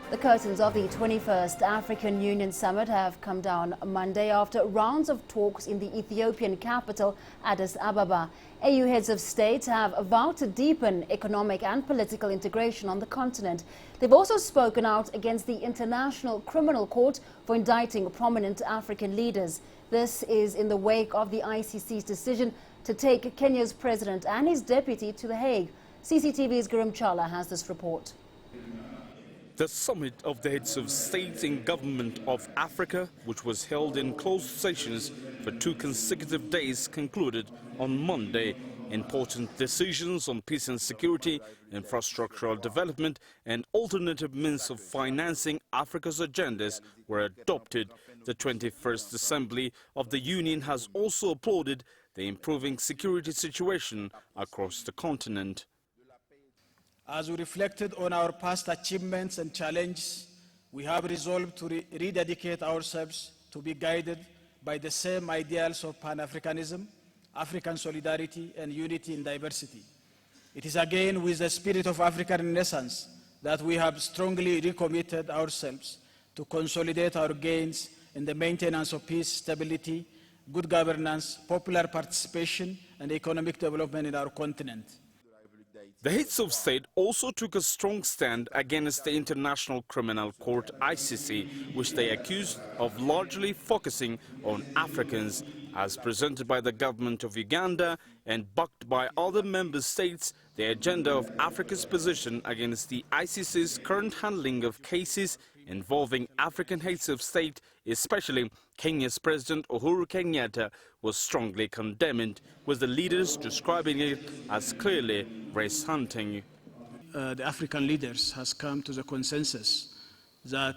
The curtains of the 21st African Union Summit have come down Monday after rounds of talks in the Ethiopian capital, Addis Ababa. AU heads of state have vowed to deepen economic and political integration on the continent. They've also spoken out against the International Criminal Court for indicting prominent African leaders. This is in the wake of the ICC's decision to take Kenya's president and his deputy to The Hague. CCTV's Gurum Chala has this report. The summit of the heads of state and government of Africa, which was held in closed sessions for 2 consecutive days, concluded on Monday. Important decisions on peace and security, infrastructural development and alternative means of financing Africa's agendas were adopted. The 21st Assembly of the Union has also applauded the improving security situation across the continent. As we reflected on our past achievements and challenges, we have resolved to rededicate ourselves to be guided by the same ideals of Pan-Africanism, African solidarity and unity in diversity. It is again with the spirit of African Renaissance that we have strongly recommitted ourselves to consolidate our gains in the maintenance of peace, stability, good governance, popular participation and economic development in our continent. The heads of state also took a strong stand against the International Criminal Court (ICC), which they accused of largely focusing on Africans. As presented by the government of Uganda and backed by other member states, the agenda of Africa's position against the ICC's current handling of cases involving African heads of state, especially Kenya's President Uhuru Kenyatta, was strongly condemned, with the leaders describing it as clearly race hunting. The African leaders has come to the consensus that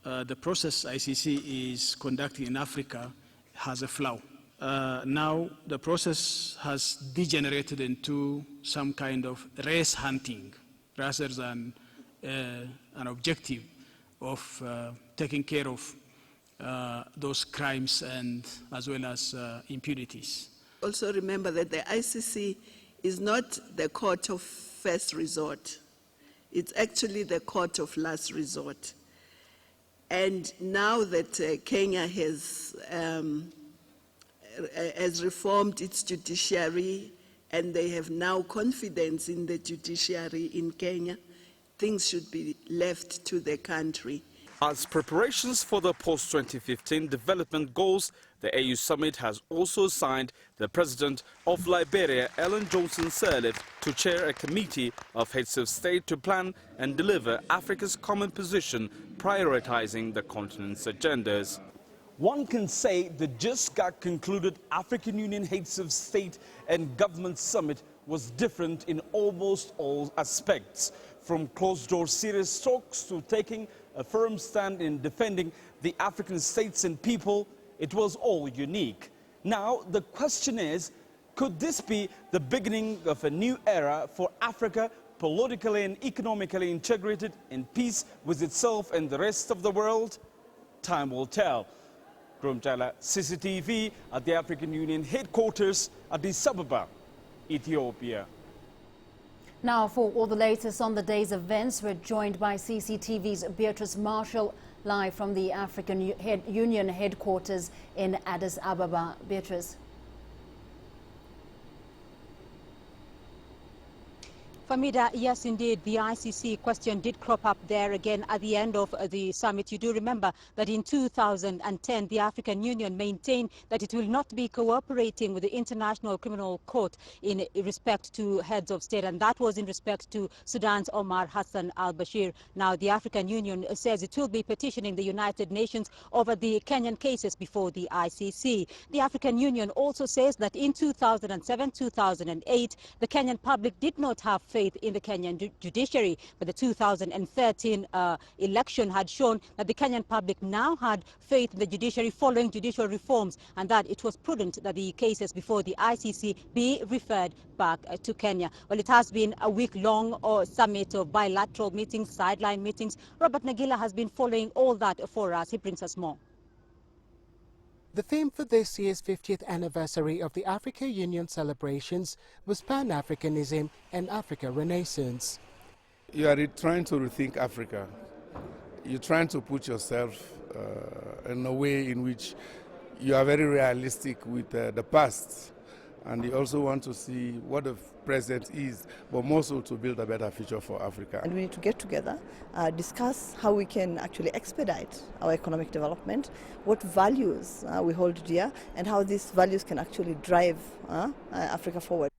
the process ICC is conducting in Africa has a flaw. Now the process has degenerated into some kind of race hunting rather than an objective of taking care of those crimes and as well as impunities. Also remember that the ICC is not the court of first resort. It's actually the court of last resort. And now that Kenya has reformed its judiciary and they have now confidence in the judiciary in Kenya, things should be left to the country. As preparations for the post-2015 development goals, the AU summit has also assigned the president of Liberia, Ellen Johnson Sirleaf, to chair a committee of heads of state to plan and deliver Africa's common position, prioritizing the continent's agendas. One can say the just got concluded African Union heads of state and government summit was different in almost all aspects, from closed-door serious talks to taking a firm stand in defending the African states and people. It was all unique. Now the question is, could this be the beginning of a new era for Africa, politically and economically integrated in peace with itself and the rest of the world? Time will tell. Gurum Chala, CCTV at the African Union headquarters at Addis Ababa, Ethiopia. Now, for all the latest on the day's events, we're joined by CCTV's Beatrice Marshall, live from the African Union headquarters in Addis Ababa. Beatrice. Famida, yes, indeed, the ICC question did crop up there again at the end of the summit. You do remember that in 2010, the African Union maintained that it will not be cooperating with the International Criminal Court in respect to heads of state, and that was in respect to Sudan's Omar Hassan al-Bashir. Now, the African Union says it will be petitioning the United Nations over the Kenyan cases before the ICC. The African Union also says that in 2007-2008, the Kenyan public did not have faith in the Kenyan judiciary, but the 2013 election had shown that the Kenyan public now had faith in the judiciary following judicial reforms, and that it was prudent that the cases before the ICC be referred back to Kenya. Well, it has been a week-long summit of bilateral meetings, sideline meetings. Robert Nagila has been following all that for us. He brings us more. The theme for this year's 50th anniversary of the Africa Union celebrations was Pan-Africanism and Africa Renaissance. You are trying to rethink Africa you're trying to put yourself in a way in which you are very realistic with the past, and you also want to see what the present is, but more so to build a better future for Africa. And we need to get together, discuss how we can actually expedite our economic development, what values we hold dear, and how these values can actually drive Africa forward.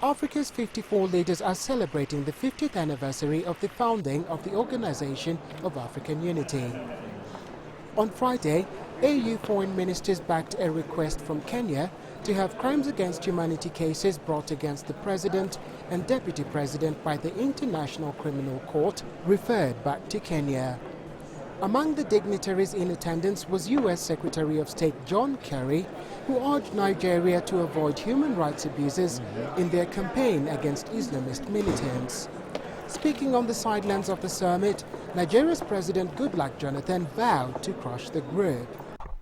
Africa's 54 leaders are celebrating the 50th anniversary of the founding of the Organization of African Unity. On Friday, AU foreign ministers backed a request from Kenya to have crimes against humanity cases brought against the president and deputy president by the International Criminal Court referred back to Kenya. Among the dignitaries in attendance was U.S. Secretary of State John Kerry, who urged Nigeria to avoid human rights abuses in their campaign against Islamist militants. Speaking on the sidelines of the summit, Nigeria's President Goodluck Jonathan vowed to crush the group.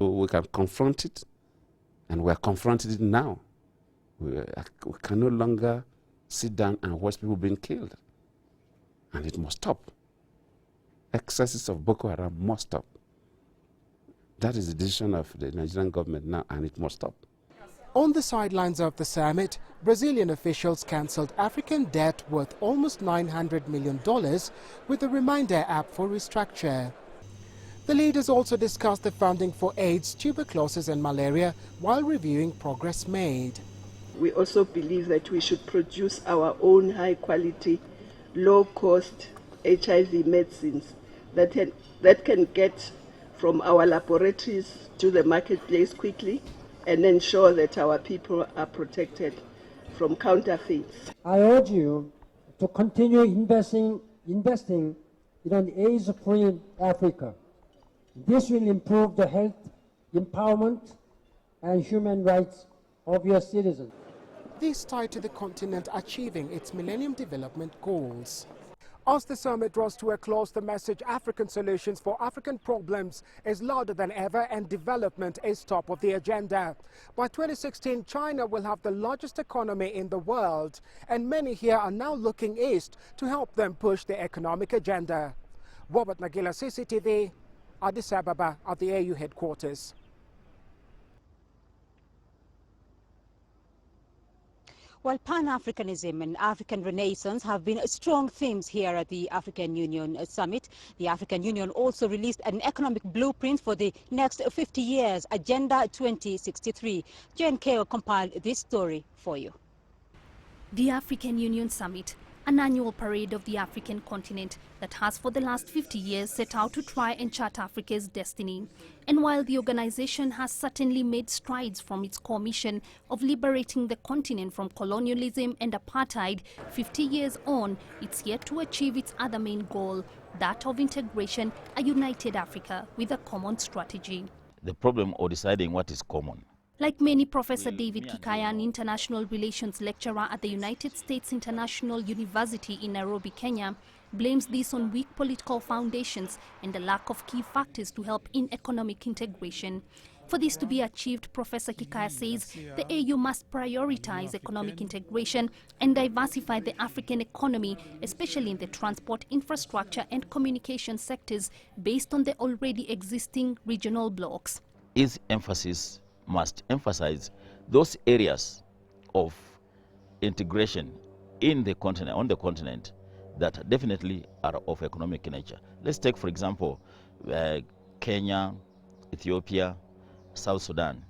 We can confront it, and we are confronting it now. We can no longer sit down and watch people being killed, and it must stop. Excesses of Boko Haram must stop. That is the decision of the Nigerian government now, and it must stop. On the sidelines of the summit, Brazilian officials cancelled African debt worth almost $900 million with a reminder app for restructure. The leaders also discussed the funding for AIDS, tuberculosis and malaria while reviewing progress made. We also believe that we should produce our own high-quality, low-cost HIV medicines that can get from our laboratories to the marketplace quickly and ensure that our people are protected from counterfeits. I urge you to continue investing in an AIDS-free Africa. This will improve the health, empowerment, and human rights of your citizens. This tied to the continent achieving its Millennium Development Goals. As the summit draws to a close, the message African solutions for African problems is louder than ever and development is top of the agenda. By 2016, China will have the largest economy in the world, and many here are now looking east to help them push the economic agenda. Robert Nagila, CCTV, Addis Ababa at the AU headquarters. Well, Pan-Africanism and African Renaissance have been strong themes here at the African Union Summit. The African Union also released an economic blueprint for the next 50 years, Agenda 2063. Jane Keo compiled this story for you. The African Union Summit, an annual parade of the African continent that has for the last 50 years set out to try and chart Africa's destiny. And while the organization has certainly made strides from its core mission of liberating the continent from colonialism and apartheid, 50 years on, it's yet to achieve its other main goal, that of integration, a united Africa with a common strategy. The problem of deciding what is common. Like many, Professor David Kikaya, an international relations lecturer at the United States International University in Nairobi, Kenya, blames this on weak political foundations and the lack of key factors to help in economic integration. For this to be achieved, Professor Kikaya says the AU must prioritize economic integration and diversify the African economy, especially in the transport, infrastructure and communication sectors, based on the already existing regional blocks. Its emphasis must emphasize those areas of integration in the continent, on the continent, that definitely are of economic nature. Let's take, for example, Kenya, Ethiopia, South Sudan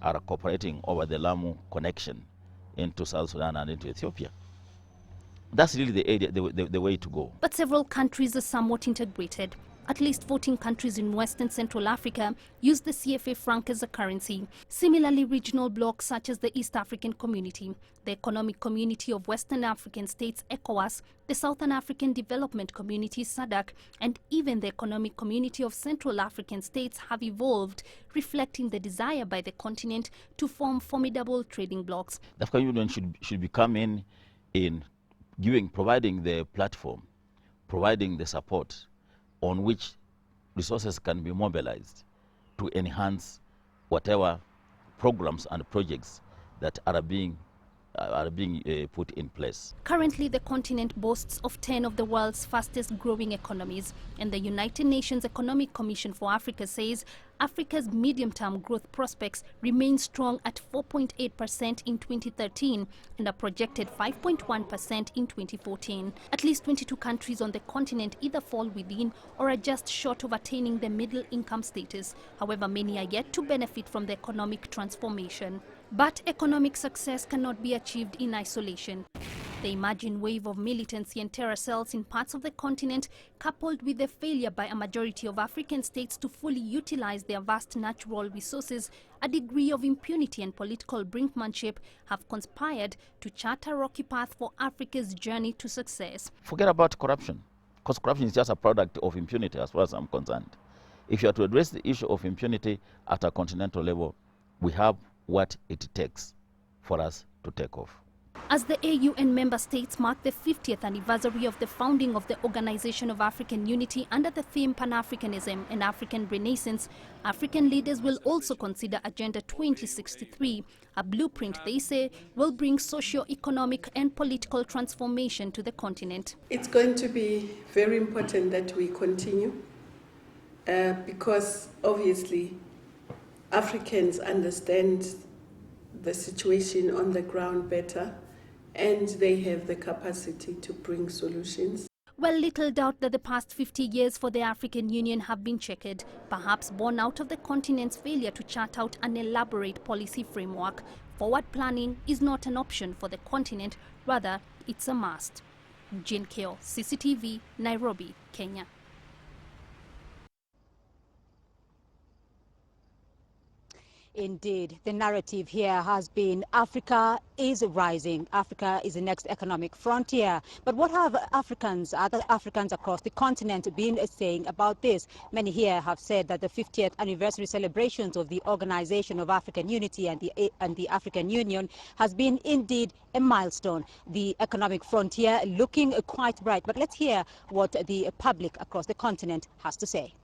are cooperating over the Lamu connection into South Sudan and into Ethiopia. That's really the area, the way to go. But several countries are somewhat integrated. At least 14 countries in West and Central Africa use the CFA franc as a currency. Similarly, regional blocs such as the East African Community, the Economic Community of Western African States, ECOWAS, the Southern African Development Community, SADC, and even the Economic Community of Central African States have evolved, reflecting the desire by the continent to form formidable trading blocs. The African Union should be coming in providing the platform, providing the support on which resources can be mobilized to enhance whatever programs and projects that are being are being put in place. Currently, the continent boasts of 10 of the world's fastest growing economies, and the United Nations Economic Commission for Africa says Africa's medium-term growth prospects remain strong at 4.8% in 2013 and a projected 5.1% in 2014. At least 22 countries on the continent either fall within or are just short of attaining the middle income status. However, many are yet to benefit from the economic transformation. But economic success cannot be achieved in isolation. The emerging wave of militancy and terror cells in parts of the continent, coupled with the failure by a majority of African states to fully utilize their vast natural resources, a degree of impunity and political brinkmanship, have conspired to chart a rocky path for Africa's journey to success. Forget about corruption, because corruption is just a product of impunity as far as I'm concerned. If you are to address the issue of impunity at a continental level, we have what it takes for us to take off. As the AU and member states mark the 50th anniversary of the founding of the Organization of African Unity under the theme Pan-Africanism and African Renaissance, African leaders will also consider Agenda 2063, a blueprint they say will bring socio-economic and political transformation to the continent. It's going to be very important that we continue because obviously Africans understand the situation on the ground better, and they have the capacity to bring solutions. Well, little doubt that the past 50 years for the African Union have been checkered, perhaps born out of the continent's failure to chart out an elaborate policy framework. Forward planning is not an option for the continent, rather it's a must. Jane Keo, CCTV, Nairobi, Kenya. Indeed, the narrative here has been Africa is rising. Africa is the next economic frontier. But what have other Africans across the continent been saying about this? Many here have said that the 50th anniversary celebrations of the Organization of African Unity and the African Union has been indeed a milestone. The economic frontier looking quite bright. But let's hear what the public across the continent has to say.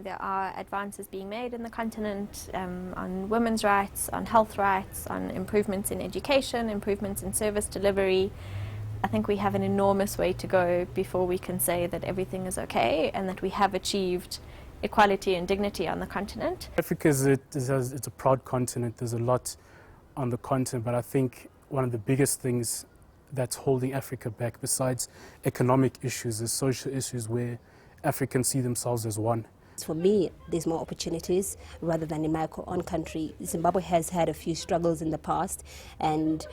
There are advances being made in the continent on women's rights, on health rights, on improvements in education, improvements in service delivery. I think we have an enormous way to go before we can say that everything is okay and that we have achieved equality and dignity on the continent. Africa is a proud continent. There's a lot on the continent, but I think one of the biggest things that's holding Africa back, besides economic issues, is social issues where Africans see themselves as one. For me, there's more opportunities rather than in my own country. Zimbabwe has had a few struggles in the past, and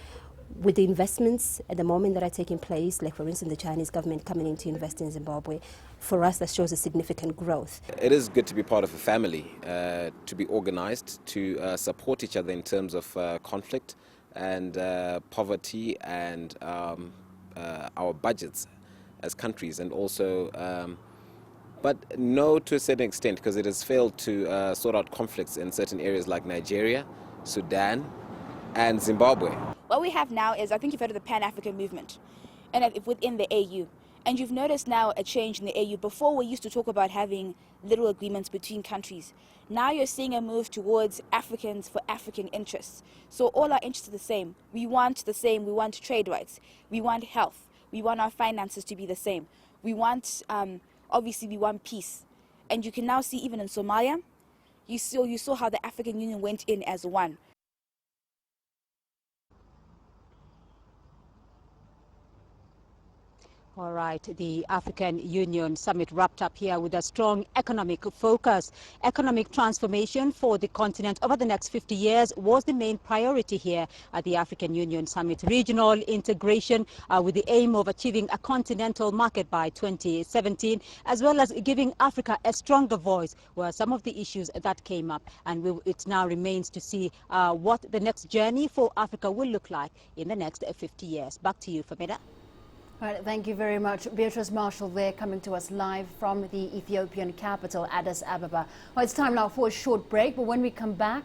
with the investments at the moment that are taking place, like for instance the Chinese government coming in to invest in Zimbabwe, for us that shows a significant growth. It is good to be part of a family, to be organized, to support each other in terms of conflict and poverty and our budgets as countries, and also but no to a certain extent, because it has failed to sort out conflicts in certain areas like Nigeria, Sudan and Zimbabwe. What we have now is, I think you've heard of the Pan-African movement, and within the AU. And you've noticed now a change in the AU. Before we used to talk about having little agreements between countries. Now you're seeing a move towards Africans for African interests. So all our interests are the same. We want the same. We want trade rights. We want health. We want our finances to be the same. We want... obviously, we want peace. And you can now see, even in Somalia, you saw how the African Union went in as one. All right, the African Union Summit wrapped up here with a strong economic focus. Economic transformation for the continent over the next 50 years was the main priority here at the African Union Summit. Regional integration with the aim of achieving a continental market by 2017, as well as giving Africa a stronger voice, were some of the issues that came up. And it now remains to see what the next journey for Africa will look like in the next 50 years. Back to you, Fameda. All right, thank you very much. Beatrice Marshall there, coming to us live from the Ethiopian capital, Addis Ababa. Well, it's time now for a short break, but when we come back...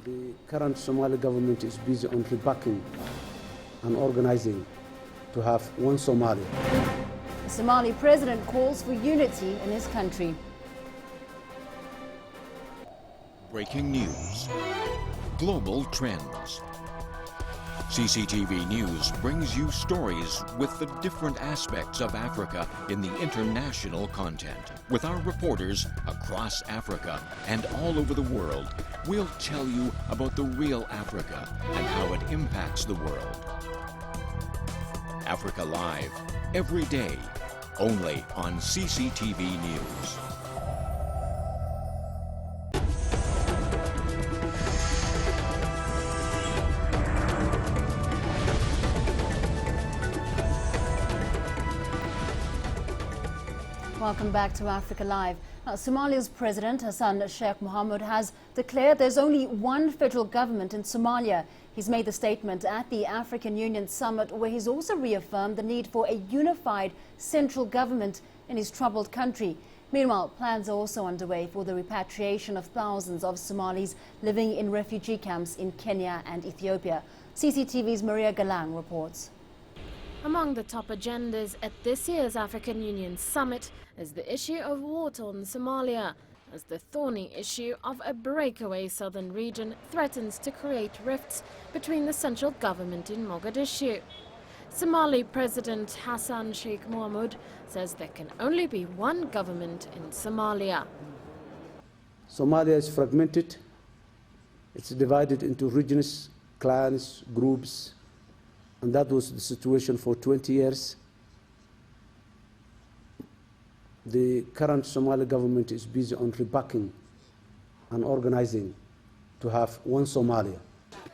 The current Somali government is busy on rebacking and organizing to have one Somali. The Somali president calls for unity in his country. Breaking news. global trends. CCTV News brings you stories with the different aspects of Africa in the international content. With our reporters across Africa and all over the world, we'll tell you about the real Africa and how it impacts the world. Africa Live, every day, only on CCTV News. Welcome back to Africa Live. Now, Somalia's President Hassan Sheikh Mohamud has declared there's only one federal government in Somalia. He's made the statement at the African Union Summit, where he's also reaffirmed the need for a unified central government in his troubled country. Meanwhile, plans are also underway for the repatriation of thousands of Somalis living in refugee camps in Kenya and Ethiopia. CCTV's Maria Galang reports. Among the top agendas at this year's African Union Summit is the issue of war-torn Somalia, as the thorny issue of a breakaway southern region threatens to create rifts between the central government in Mogadishu. Somali President Hassan Sheikh Mohamud says there can only be one government in Somalia. Somalia is fragmented. It's divided into regions, clans, groups, and that was the situation for 20 years. The current Somali government is busy on repacking and organizing to have one Somalia.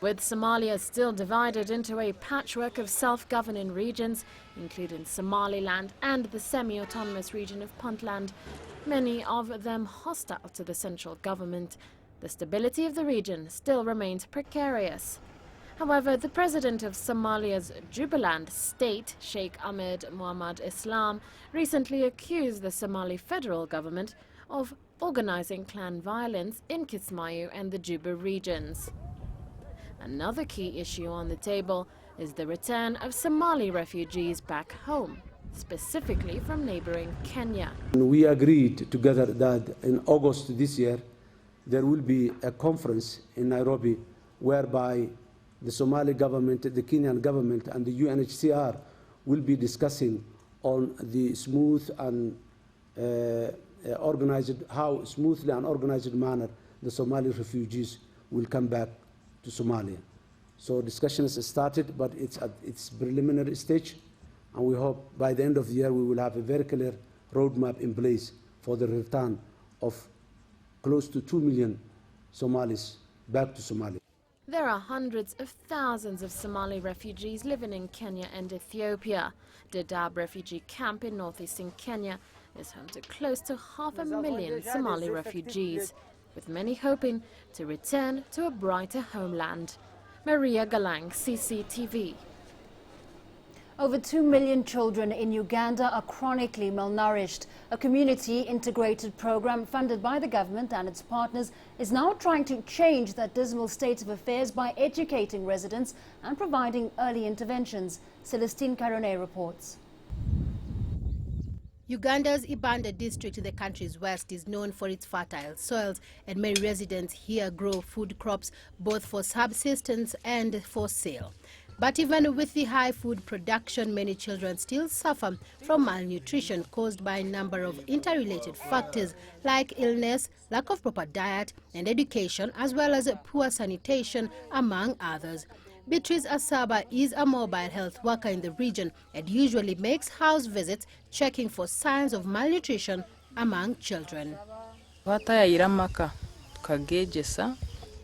With Somalia still divided into a patchwork of self-governing regions, including Somaliland and the semi-autonomous region of Puntland, many of them hostile to the central government, the stability of the region still remains precarious. However, the president of Somalia's Jubaland state, Sheikh Ahmed Mohamed Islam, recently accused the Somali federal government of organizing clan violence in Kismayu and the Juba regions. Another key issue on the table is the return of Somali refugees back home, specifically from neighboring Kenya. We agreed together that in August this year, there will be a conference in Nairobi whereby the Somali government, the Kenyan government, and the UNHCR will be discussing on the smooth and how smoothly and organized manner the Somali refugees will come back to Somalia. So discussions started, but it's at its preliminary stage, and we hope by the end of the year we will have a very clear roadmap in place for the return of close to 2 million Somalis back to Somalia. There are hundreds of thousands of Somali refugees living in Kenya and Ethiopia. Dadaab refugee camp in northeastern Kenya is home to close to 500,000 Somali refugees, with many hoping to return to a brighter homeland. Maria Galang, CCTV. Over 2 million children in Uganda are chronically malnourished. A community-integrated program funded by the government and its partners is now trying to change that dismal state of affairs by educating residents and providing early interventions. Celestine Carone reports. Uganda's Ibanda district in the country's west is known for its fertile soils, and many residents here grow food crops both for subsistence and for sale. But even with the high food production, many children still suffer from malnutrition caused by a number of interrelated factors like illness, lack of proper diet and education, as well as poor sanitation, among others. Beatrice Asaba is a mobile health worker in the region and usually makes house visits checking for signs of malnutrition among children.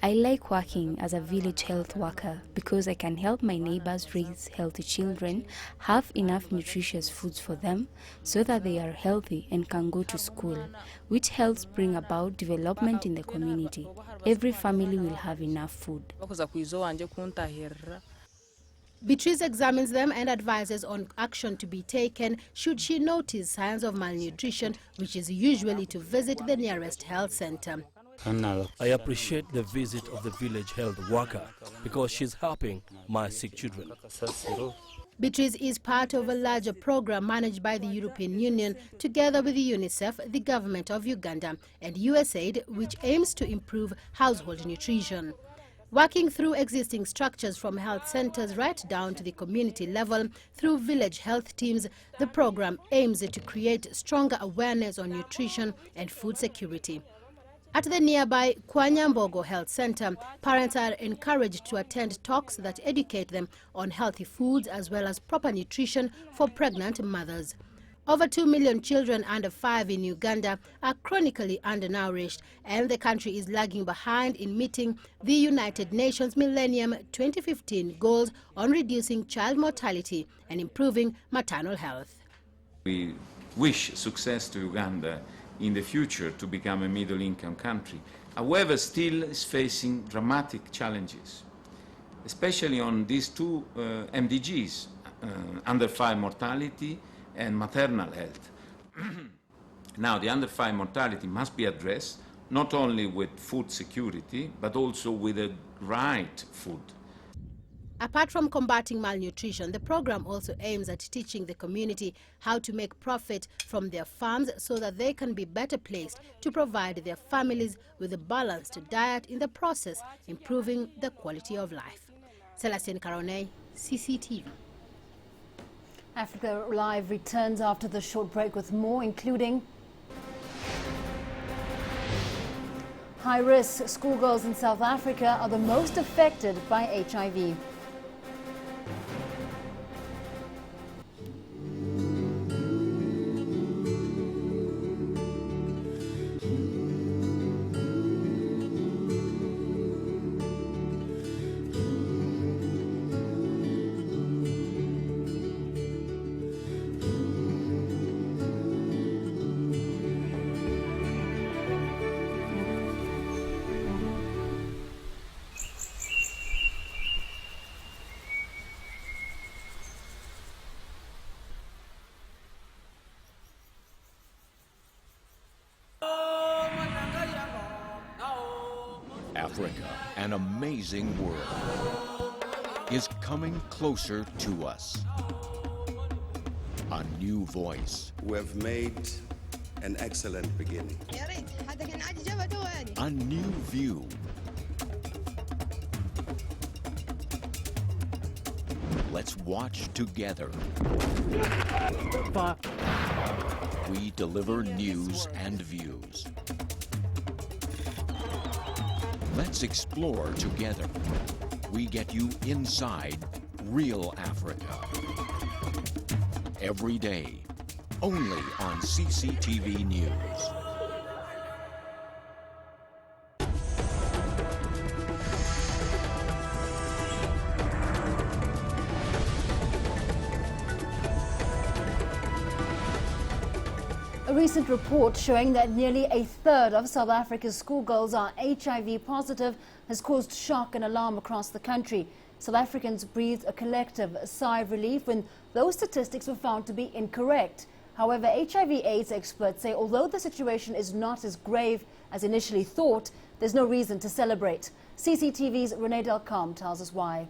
I like working as a village health worker because I can help my neighbors raise healthy children, have enough nutritious foods for them so that they are healthy and can go to school, which helps bring about development in the community. Every family will have enough food. Beatrice examines them and advises on action to be taken should she notice signs of malnutrition, which is usually to visit the nearest health center. I appreciate the visit of the village health worker because she's helping my sick children. Beatrice is part of a larger program managed by the European Union together with UNICEF, the government of Uganda, and USAID, which aims to improve household nutrition. Working through existing structures from health centers right down to the community level through village health teams, the program aims to create stronger awareness on nutrition and food security. At the nearby Kwanyambogo Health Center, parents are encouraged to attend talks that educate them on healthy foods as well as proper nutrition for pregnant mothers. Over 2 million children under 5 in Uganda are chronically undernourished, and the country is lagging behind in meeting the United Nations Millennium 2015 goals on reducing child mortality and improving maternal health. We wish success to Uganda in the future to become a middle-income country. However, still is facing dramatic challenges, especially on these two MDGs, under 5 mortality and maternal health. Now, the under 5 mortality must be addressed not only with food security, but also with the right food. Apart from combating malnutrition, the program also aims at teaching the community how to make profit from their farms so that they can be better placed to provide their families with a balanced diet, in the process improving the quality of life. Celestine Karone, CCTV. Africa Live returns after the short break with more, including high-risk schoolgirls in South Africa are the most affected by HIV. Africa, an amazing world, is coming closer to us. A new voice. We have made an excellent beginning. A new view. Let's watch together. We deliver news and views. Let's explore together. We get you inside real Africa. Every day, only on CCTV News. A recent report showing that nearly a third of South Africa's schoolgirls are HIV positive has caused shock and alarm across the country. South Africans breathed a collective sigh of relief when those statistics were found to be incorrect. However, HIV/AIDS experts say although the situation is not as grave as initially thought, there's no reason to celebrate. CCTV's Renee Delcom tells us why.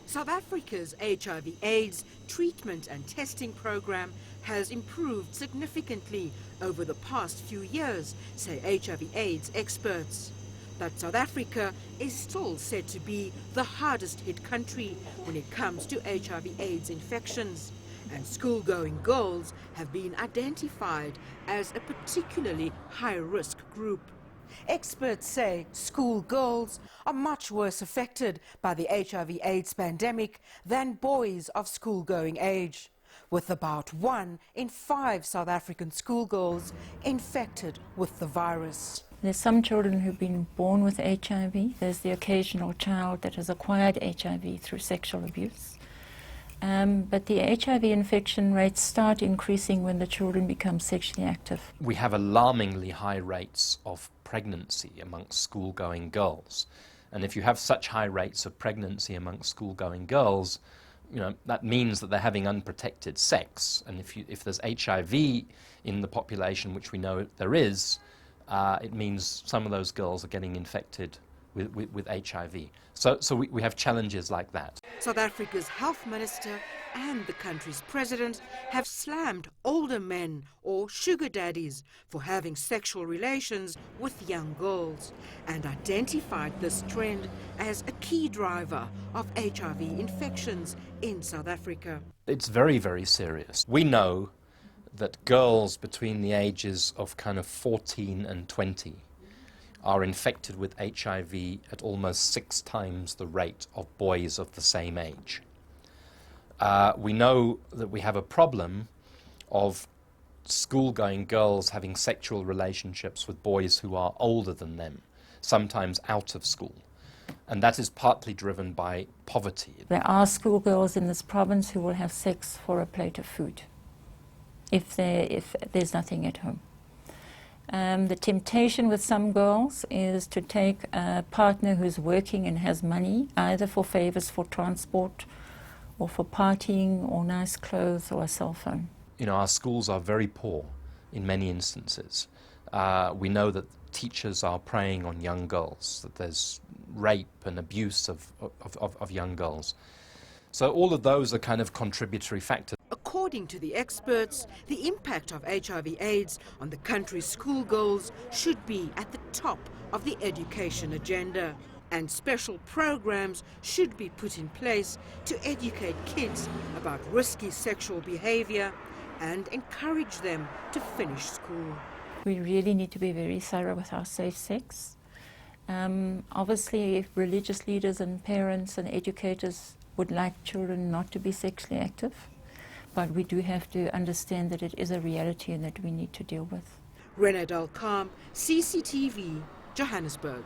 South Africa's HIV/AIDS treatment and testing program has improved significantly over the past few years, say HIV/AIDS experts. But South Africa is still said to be the hardest hit country when it comes to HIV/AIDS infections, and school-going girls have been identified as a particularly high-risk group. Experts say schoolgirls are much worse affected by the HIV/AIDS pandemic than boys of school-going age, with about 1 in 5 South African schoolgirls infected with the virus. There's some children who've been born with HIV. There's the occasional child that has acquired HIV through sexual abuse. But the HIV infection rates start increasing when the children become sexually active. We have alarmingly high rates of pregnancy amongst school-going girls. And if you have such high rates of pregnancy amongst school-going girls, you know, that means that they're having unprotected sex. And if there's HIV in the population, which we know there is, it means some of those girls are getting infected with HIV. So we have challenges like that. South Africa's health minister and the country's president have slammed older men or sugar daddies for having sexual relations with young girls and identified this trend as a key driver of HIV infections in South Africa. It's very, very serious. We know that girls between the ages of kind of 14 and 20 are infected with HIV at almost 6 times the rate of boys of the same age. We know that we have a problem of school-going girls having sexual relationships with boys who are older than them, sometimes out of school. And that is partly driven by poverty. There are schoolgirls in this province who will have sex for a plate of food, if there's nothing at home. The temptation with some girls is to take a partner who's working and has money, either for favors for transport or for partying or nice clothes or a cell phone. You know, our schools are very poor in many instances. We know that teachers are preying on young girls, that there's rape and abuse of young girls. So all of those are kind of contributory factors. According to the experts, the impact of HIV/AIDS on the country's schoolgirls should be at the top of the education agenda, and special programs should be put in place to educate kids about risky sexual behavior and encourage them to finish school. We really need to be very thorough with our safe sex. Obviously, religious leaders and parents and educators would like children not to be sexually active, but we do have to understand that it is a reality and that we need to deal with. Renadal Calm, CCTV, Johannesburg.